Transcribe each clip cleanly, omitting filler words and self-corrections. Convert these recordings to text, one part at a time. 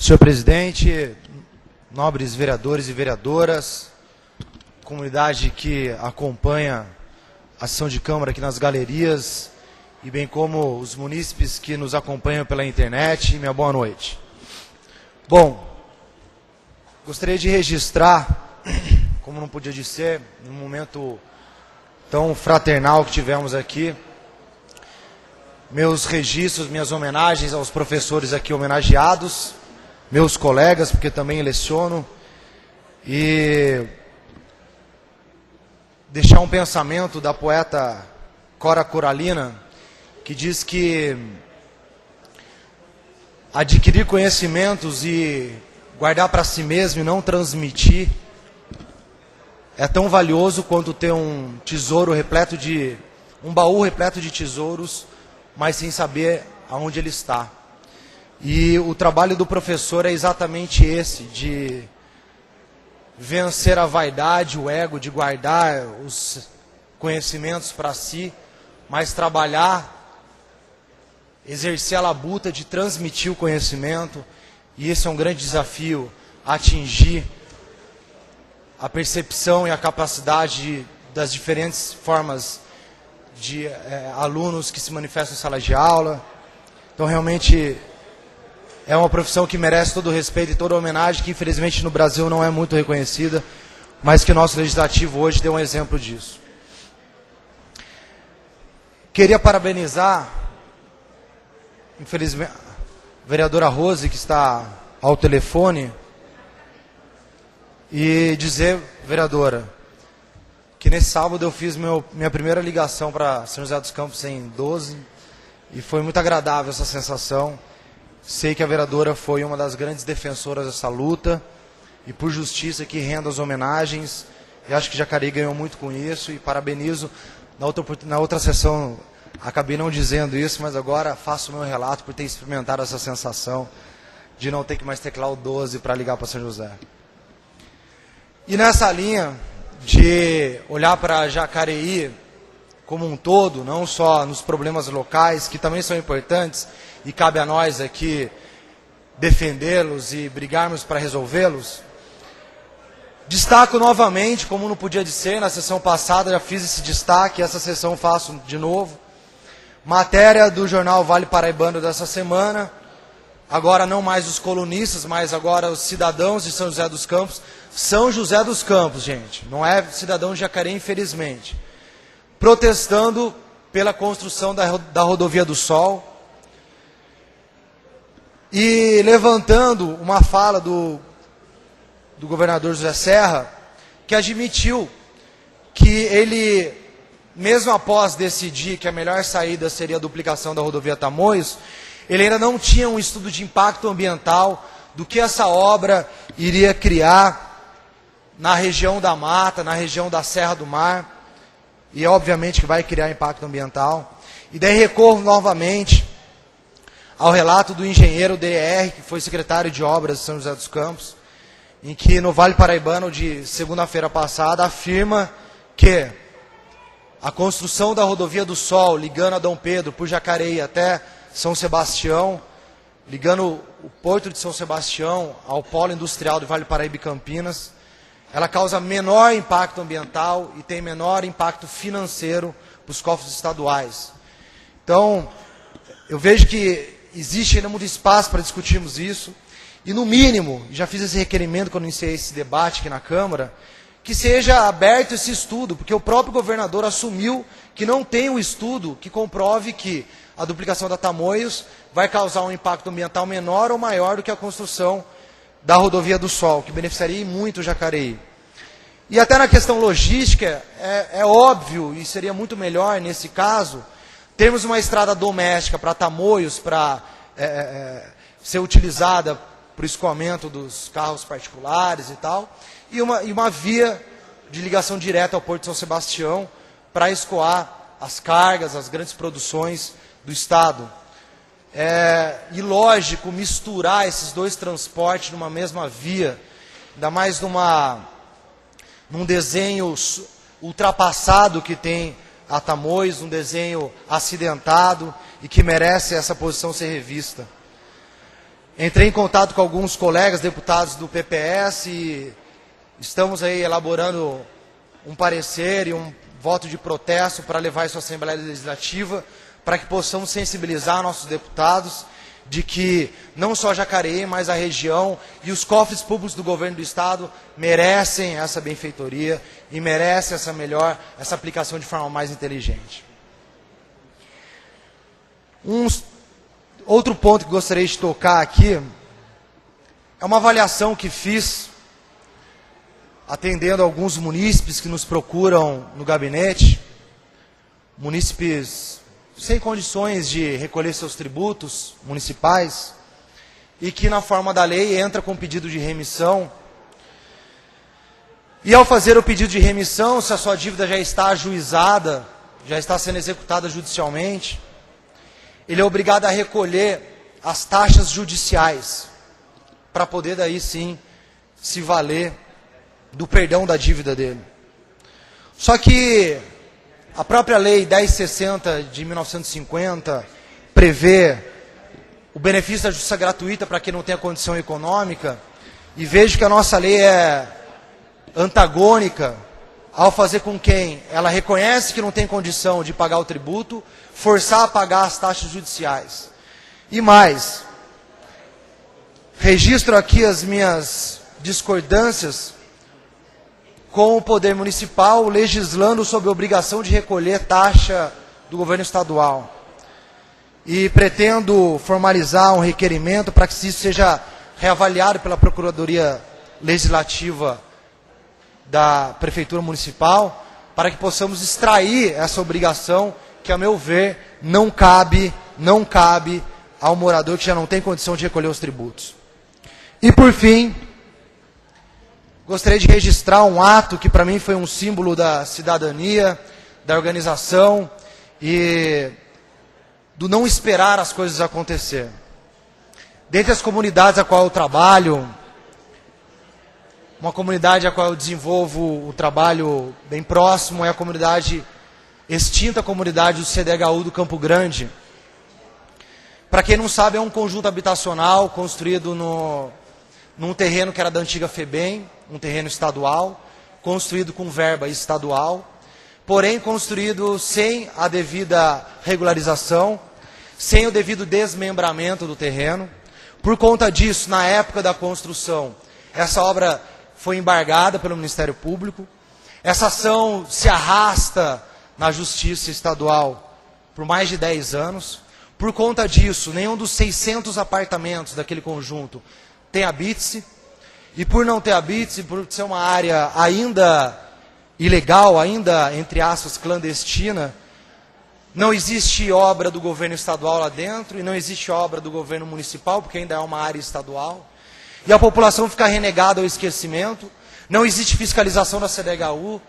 Senhor presidente, nobres vereadores e vereadoras, comunidade que acompanha a sessão de Câmara aqui nas galerias, e bem como os munícipes que nos acompanham pela internet, minha boa noite. Bom, gostaria de registrar, como não podia ser, num momento tão fraternal que tivemos aqui, meus registros, minhas homenagens aos professores aqui homenageados, meus colegas, porque também leciono, e deixar um pensamento da poeta Cora Coralina, que diz que adquirir conhecimentos e guardar para si mesmo e não transmitir é tão valioso quanto ter um tesouro repleto de um baú repleto de tesouros, mas sem saber aonde ele está. E o trabalho do professor é exatamente esse, de vencer a vaidade, o ego, de guardar os conhecimentos para si, mas trabalhar, exercer a labuta de transmitir o conhecimento, e esse é um grande desafio, atingir a percepção e a capacidade das diferentes formas de alunos que se manifestam em sala de aula. Então, realmente, é uma profissão que merece todo o respeito e toda a homenagem, que infelizmente no Brasil não é muito reconhecida, mas que o nosso legislativo hoje deu um exemplo disso. Queria parabenizar, infelizmente, a vereadora Rose, que está ao telefone, e dizer, vereadora, que nesse sábado eu fiz minha primeira ligação para São José dos Campos em 12, e foi muito agradável essa sensação. Sei que a vereadora foi uma das grandes defensoras dessa luta, e por justiça que renda as homenagens, e acho que Jacareí ganhou muito com isso, e parabenizo. Na outra sessão acabei não dizendo isso, mas agora faço o meu relato por ter experimentado essa sensação de não ter que mais teclar o 12 para ligar para São José. E nessa linha de olhar para Jacareí como um todo, não só nos problemas locais, que também são importantes, e cabe a nós aqui defendê-los e brigarmos para resolvê-los, destaco novamente, como não podia ser, na sessão passada já fiz esse destaque, essa sessão faço de novo, matéria do jornal Vale Paraibano dessa semana, agora não mais os colunistas, mas agora os cidadãos de São José dos Campos. São José dos Campos, gente, não é cidadão de Jacareí, infelizmente, protestando pela construção da Rodovia do Sol e levantando uma fala do governador José Serra, que admitiu que ele, mesmo após decidir que a melhor saída seria a duplicação da rodovia Tamoios, ele ainda não tinha um estudo de impacto ambiental do que essa obra iria criar na região da Mata, na região da Serra do Mar, e obviamente que vai criar impacto ambiental. E daí recorro novamente ao relato do engenheiro DR, que foi secretário de obras de São José dos Campos, em que no Vale Paraibano de segunda-feira passada afirma que a construção da Rodovia do Sol, ligando a Dom Pedro por Jacareí até São Sebastião, ligando o Porto de São Sebastião ao polo industrial do Vale Paraíba e Campinas, ela causa menor impacto ambiental e tem menor impacto financeiro para os cofres estaduais. Então, eu vejo que existe ainda muito espaço para discutirmos isso, e no mínimo, já fiz esse requerimento quando iniciei esse debate aqui na Câmara, que seja aberto esse estudo, porque o próprio governador assumiu que não tem um estudo que comprove que a duplicação da Tamoios vai causar um impacto ambiental menor ou maior do que a construção da Rodovia do Sol, que beneficiaria muito o Jacareí. E até na questão logística, é óbvio, e seria muito melhor nesse caso, termos uma estrada doméstica para Tamoios, para ser utilizada para o escoamento dos carros particulares e tal, e uma via de ligação direta ao Porto de São Sebastião para escoar as cargas, as grandes produções do Estado. É ilógico misturar esses dois transportes numa mesma via, ainda mais num desenho ultrapassado que tem a Tamoios, um desenho acidentado e que merece essa posição ser revista. Entrei em contato com alguns colegas deputados do PPS e estamos aí elaborando um parecer e um voto de protesto para levar isso à Assembleia Legislativa, para que possamos sensibilizar nossos deputados de que não só Jacareí, mas a região e os cofres públicos do governo do estado merecem essa benfeitoria e merecem essa aplicação de forma mais inteligente. Outro ponto que gostaria de tocar aqui é uma avaliação que fiz atendendo alguns munícipes que nos procuram no gabinete, munícipes sem condições de recolher seus tributos municipais e que na forma da lei entra com pedido de remissão. E ao fazer o pedido de remissão, se a sua dívida já está ajuizada, já está sendo executada judicialmente, ele é obrigado a recolher as taxas judiciais para poder daí sim se valer do perdão da dívida dele. Só que a própria lei 1060 de 1950 prevê o benefício da justiça gratuita para quem não tem a condição econômica, e vejo que a nossa lei é antagônica ao fazer com quem ela reconhece que não tem condição de pagar o tributo, forçar a pagar as taxas judiciais. E mais, registro aqui as minhas discordâncias com o poder municipal legislando sobre a obrigação de recolher taxa do governo estadual. E pretendo formalizar um requerimento para que isso seja reavaliado pela Procuradoria Legislativa da Prefeitura Municipal, para que possamos extrair essa obrigação que, a meu ver, não cabe ao morador que já não tem condição de recolher os tributos. E, por fim, gostaria de registrar um ato que para mim foi um símbolo da cidadania, da organização e do não esperar as coisas acontecer. Dentre as comunidades a qual eu trabalho, uma comunidade a qual eu desenvolvo o trabalho bem próximo é a comunidade, extinta comunidade do CDHU do Campo Grande. Para quem não sabe, é um conjunto habitacional construído num terreno que era da antiga FEBEM, um terreno estadual, construído com verba estadual, porém construído sem a devida regularização, sem o devido desmembramento do terreno. Por conta disso, na época da construção, essa obra foi embargada pelo Ministério Público. Essa ação se arrasta na Justiça Estadual por mais de 10 anos. Por conta disso, nenhum dos 600 apartamentos daquele conjunto tem habite-se. E por não ter habite-se, por ser uma área ainda ilegal, ainda, entre aspas, clandestina, não existe obra do governo estadual lá dentro e não existe obra do governo municipal, porque ainda é uma área estadual. E a população fica renegada ao esquecimento. Não existe fiscalização da CDHU.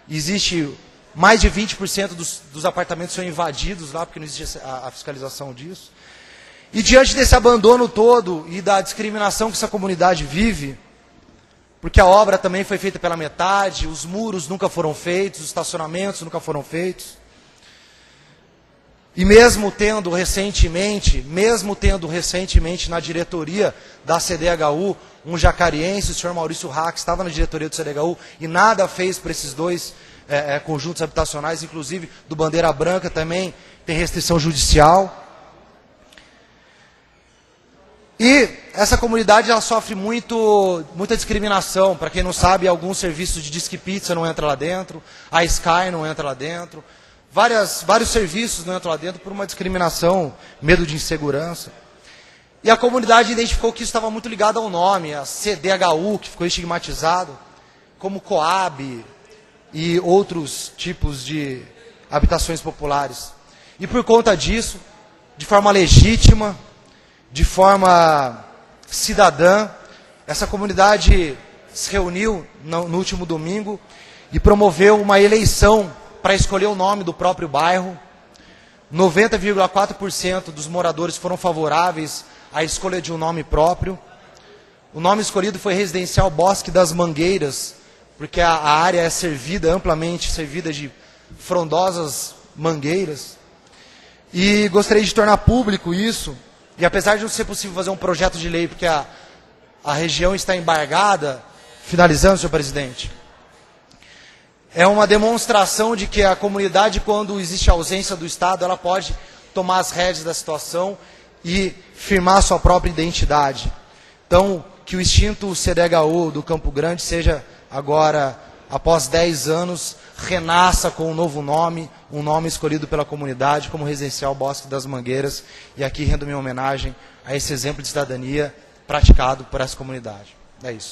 Existe mais de 20% dos apartamentos são invadidos lá, porque não existe a fiscalização disso. E diante desse abandono todo e da discriminação que essa comunidade vive, porque a obra também foi feita pela metade, os muros nunca foram feitos, os estacionamentos nunca foram feitos. E mesmo tendo recentemente na diretoria da CDHU, um jacariense, o senhor Maurício Hack, estava na diretoria do CDHU e nada fez para esses dois conjuntos habitacionais, inclusive do Bandeira Branca também tem restrição judicial. E essa comunidade ela sofre muita discriminação. Para quem não sabe, alguns serviços de Disque Pizza não entram lá dentro, a Sky não entra lá dentro. Vários serviços não entram lá dentro por uma discriminação, medo de insegurança. E a comunidade identificou que isso estava muito ligado ao nome, a CDHU, que ficou estigmatizado, como Coab e outros tipos de habitações populares. E por conta disso, de forma legítima, de forma cidadã, essa comunidade se reuniu no último domingo e promoveu uma eleição para escolher o nome do próprio bairro. 90,4% dos moradores foram favoráveis à escolha de um nome próprio. O nome escolhido foi Residencial Bosque das Mangueiras, porque a área é amplamente servida de frondosas mangueiras. E gostaria de tornar público isso, E apesar de não ser possível fazer um projeto de lei porque a região está embargada, finalizando, senhor presidente, é uma demonstração de que a comunidade, quando existe ausência do Estado, ela pode tomar as rédeas da situação e firmar sua própria identidade. Então, que o extinto CDHU do Campo Grande seja agora, após 10 anos, renasça com um novo nome, um nome escolhido pela comunidade como Residencial Bosque das Mangueiras. E aqui rendo minha homenagem a esse exemplo de cidadania praticado por essa comunidade. É isso.